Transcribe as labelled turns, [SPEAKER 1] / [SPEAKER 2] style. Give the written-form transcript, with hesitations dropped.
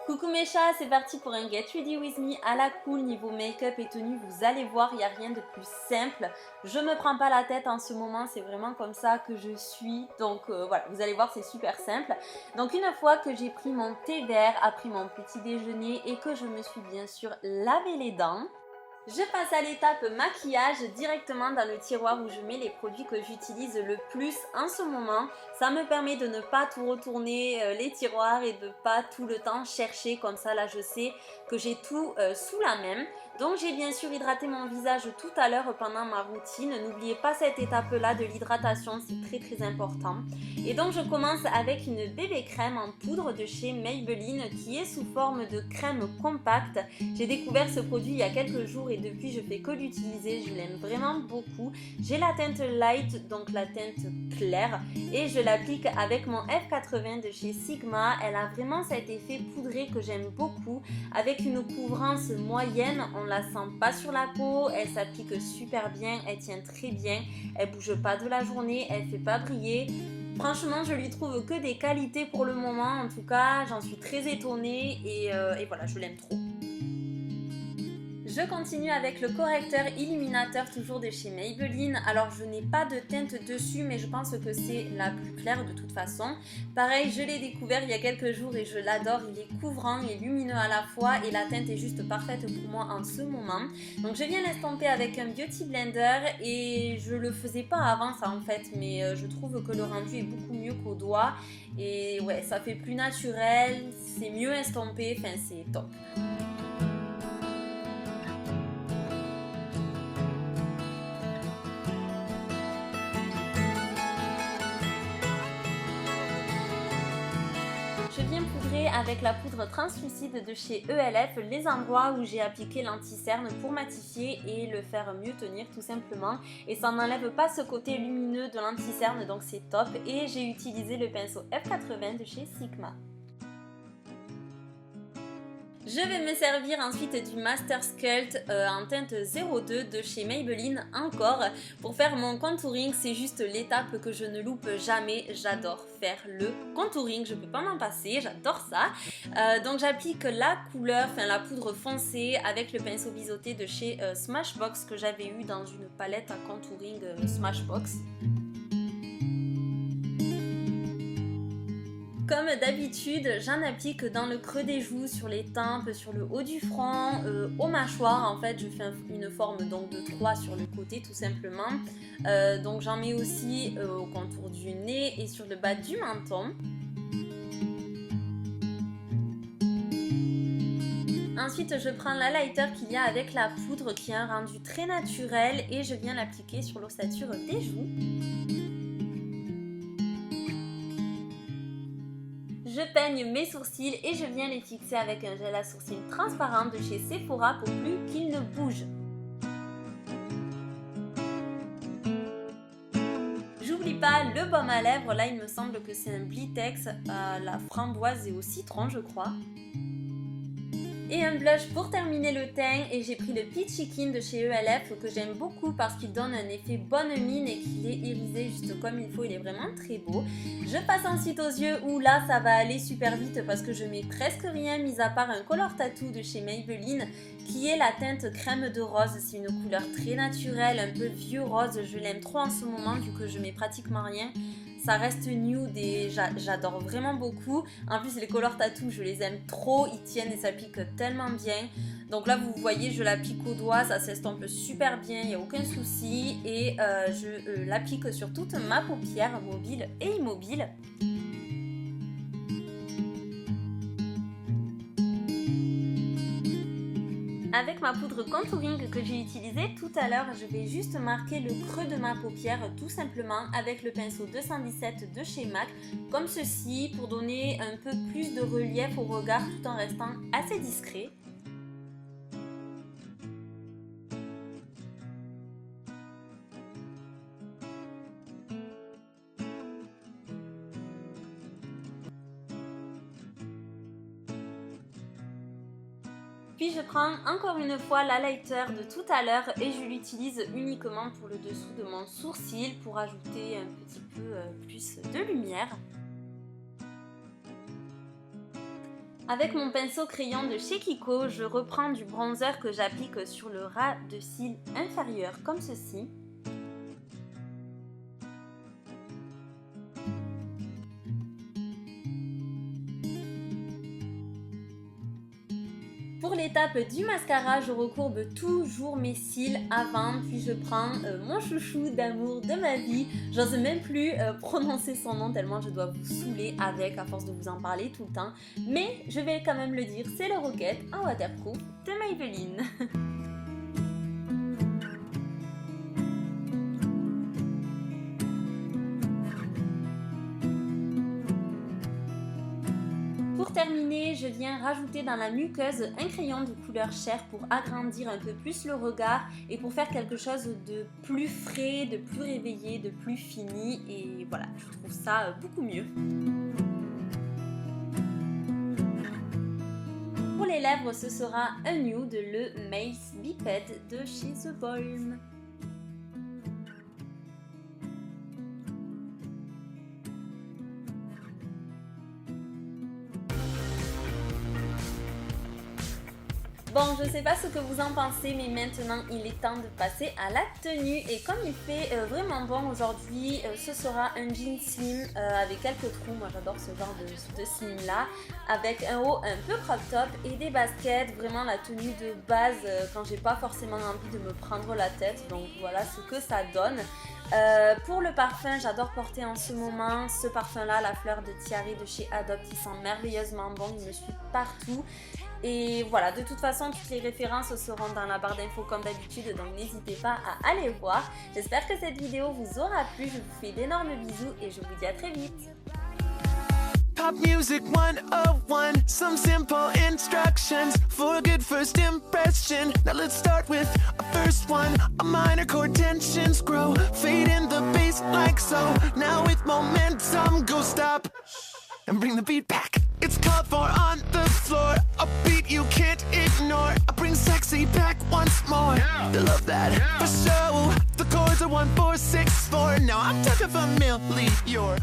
[SPEAKER 1] Coucou mes chats, c'est parti pour un Get Ready With Me à la cool niveau make-up et tenue. Vous allez voir, il n'y a rien de plus simple. Je me prends pas la tête en ce moment, c'est vraiment comme ça que je suis. Donc voilà, vous allez voir, c'est super simple. Donc une fois que j'ai pris mon thé vert, après mon petit déjeuner et que je me suis bien sûr lavé les dents, je passe à l'étape maquillage directement dans le tiroir où je mets les produits que j'utilise le plus en ce moment. Ça me permet de ne pas tout retourner les tiroirs et de pas tout le temps chercher, comme ça là je sais que j'ai tout sous la main. Donc j'ai bien sûr hydraté mon visage tout à l'heure pendant ma routine. N'oubliez pas cette étape là de l'hydratation, c'est très important. Et donc je commence avec une bébé crème en poudre de chez Maybelline qui est sous forme de crème compacte. J'ai découvert ce produit il y a quelques jours et depuis je fais que l'utiliser, je l'aime vraiment beaucoup. J'ai la teinte light, donc la teinte claire, et je l'applique avec mon F80 de chez Sigma. Elle a vraiment cet effet poudré que j'aime beaucoup, avec une couvrance moyenne, on la sent pas sur la peau, elle s'applique super bien, elle tient très bien, elle bouge pas de la journée, elle fait pas briller. Franchement, je lui trouve que des qualités pour le moment, en tout cas, j'en suis très étonnée et voilà, je l'aime trop. Je continue avec le correcteur illuminateur toujours de chez Maybelline. Alors je n'ai pas de teinte dessus mais je pense que c'est la plus claire de toute façon. Pareil, je l'ai découvert il y a quelques jours et je l'adore. Il est couvrant et lumineux à la fois et la teinte est juste parfaite pour moi en ce moment. Donc je viens l'estomper avec un Beauty Blender et je le faisais pas avant ça en fait, mais je trouve que le rendu est beaucoup mieux qu'au doigt. Et ouais, ça fait plus naturel, c'est mieux estompé, enfin c'est top. Je viens poudrer avec la poudre translucide de chez ELF les endroits où j'ai appliqué l'anti-cerne pour matifier et le faire mieux tenir tout simplement. Et ça n'enlève pas ce côté lumineux de l'anti-cerne, donc c'est top. Et j'ai utilisé le pinceau F80 de chez Sigma. Je vais me servir ensuite du Master Sculpt en teinte 02 de chez Maybelline encore pour faire mon contouring. C'est juste l'étape que je ne loupe jamais. J'adore faire le contouring, je peux pas m'en passer, j'adore ça. Donc j'applique la couleur, enfin la poudre foncée avec le pinceau biseauté de chez Smashbox que j'avais eu dans une palette à contouring Smashbox. Comme d'habitude, j'en applique dans le creux des joues, sur les tempes, sur le haut du front, aux mâchoires. En fait, je fais une forme donc de 3 sur le côté tout simplement. Donc j'en mets aussi au contour du nez et sur le bas du menton. Ensuite, je prends l'highlighter qu'il y a avec la poudre qui a un rendu très naturel et je viens l'appliquer sur l'ossature des joues. Je peigne mes sourcils et je viens les fixer avec un gel à sourcils transparent de chez Sephora pour plus qu'ils ne bougent. J'oublie pas le baume à lèvres, là il me semble que c'est un Blitex à la framboise et au citron je crois. Et un blush pour terminer le teint et j'ai pris le Peachy Keen de chez ELF que j'aime beaucoup parce qu'il donne un effet bonne mine et qu'il est irisé juste comme il faut, il est vraiment très beau. Je passe ensuite aux yeux où là ça va aller super vite parce que je mets presque rien mis à part un Color Tattoo de chez Maybelline qui est la teinte crème de rose. C'est une couleur très naturelle, un peu vieux rose, je l'aime trop en ce moment vu que je mets pratiquement rien. Ça reste nude et j'adore vraiment beaucoup. En plus les Color Tattoo je les aime trop, ils tiennent et s'appliquent tellement bien. Donc là vous voyez je l'applique au doigt, ça s'estompe super bien, il n'y a aucun souci. Et je l'applique sur toute ma paupière mobile et immobile. Avec ma poudre contouring que j'ai utilisée tout à l'heure, je vais juste marquer le creux de ma paupière tout simplement avec le pinceau 217 de chez MAC, comme ceci, pour donner un peu plus de relief au regard tout en restant assez discret. Puis je prends encore une fois l'highlighter de tout à l'heure et je l'utilise uniquement pour le dessous de mon sourcil pour ajouter un petit peu plus de lumière. Avec mon pinceau crayon de chez Kiko, je reprends du bronzer que j'applique sur le ras de cils inférieur comme ceci. Pour l'étape du mascara, je recourbe toujours mes cils avant, puis je prends mon chouchou d'amour de ma vie. J'ose même plus prononcer son nom tellement je dois vous saouler avec à force de vous en parler tout le temps. Mais je vais quand même le dire, c'est le Rocket en waterproof de Maybelline. Pour terminer, je viens rajouter dans la muqueuse un crayon de couleur chair pour agrandir un peu plus le regard et pour faire quelque chose de plus frais, de plus réveillé, de plus fini et voilà, je trouve ça beaucoup mieux. Pour les lèvres, ce sera un nude, le Mace Biped de chez The Balm. Bon, je sais pas ce que vous en pensez, mais maintenant il est temps de passer à la tenue. Et comme il fait vraiment bon aujourd'hui, ce sera un jean slim avec quelques trous. Moi j'adore ce genre de slim là, avec un haut un peu crop top et des baskets. Vraiment la tenue de base quand j'ai pas forcément envie de me prendre la tête. Donc voilà ce que ça donne. Pour le parfum, j'adore porter en ce moment ce parfum là, la fleur de Tiare de chez Adopt. Il sent merveilleusement bon, il me suit partout. Et voilà, de toute façon, toutes les références seront dans la barre d'infos comme d'habitude, donc n'hésitez pas à aller voir. J'espère que cette vidéo vous aura plu, je vous fais d'énormes bisous et je vous dis à très vite.
[SPEAKER 2] Pop Music 101, some simple instructions for a good first impression. Now let's start with a first one. A minor chord tensions grow, fade in the bass like so. Now with momentum, go stop and bring the beat back. It's called for on the floor, a beat you can't ignore. I bring sexy back once more. They love that for show. The chords are 1, 4, 6, 4. Now I'm talking familiar.